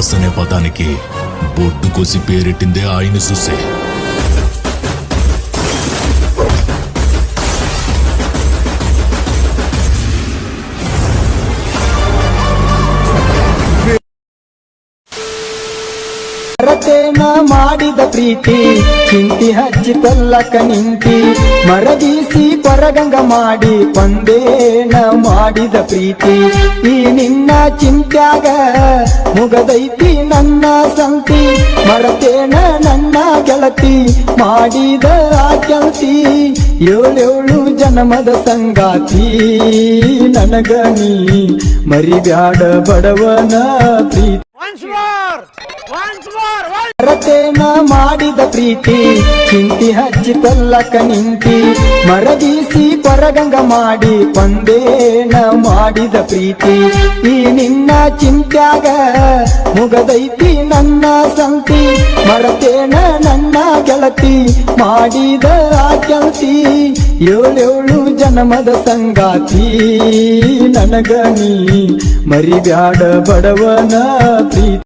Boss అనే పదానికి బొడ్డు కోసి పేరెట్టిందే ఆయన చూసే. ಮರತೇನ ಮಾಡಿದ ಪ್ರೀತಿ ಚಿಂತಿ ಹಚ್ಚಿಕೊಳ್ಳಕ ನಿಂತಿ, ಮರದೀಸಿ ಕೊರಗಂಗ ಮಾಡಿ ಕೊಂದೇನ ಮಾಡಿದ ಪ್ರೀತಿ. ಈ ನಿನ್ನ ಚಿಂತ್ಯಾಗ ಮುಗದೈತಿ ನನ್ನ ಸಂತಿ, ಮರತೇನ ನನ್ನ ಗೆಳತಿ ಮಾಡಿದ ಆ ಕೆಳತಿ. ಏಳೇಳು ಜನ್ಮದ ಸಂಗಾತಿ ನನಗ ನೀ ಮರಿಬ್ಯಾಡ ಬಡವನ ಪ್ರೀತಿ. ಮರತೇನ ಮಾಡಿದ ಪ್ರೀತಿ ಚಿಂತಿ ಹಚ್ಚಿಕೊಳ್ಳಕ ನಿಂತಿ, ಮರದೀಸಿ ಕೊರಗಂಗ ಮಾಡಿ ಕೊಂದೇನ ಮಾಡಿದ ಪ್ರೀತಿ. ಈ ನಿನ್ನ ಚಿಂತ್ಯಾಗ ಮುಗದೈತಿ ನನ್ನ ಸಂತಿ, ಮರತೇನ ನನ್ನ ಗೆಳತಿ ಮಾಡಿದ ಆ ಕೆಳತಿ. ಏಳೇಳು ಜನ್ಮದ ಸಂಗಾತಿ ನನಗ ನೀ ಮರಿಬ್ಯಾಡ ಬಡವನ ಪ್ರೀತಿ.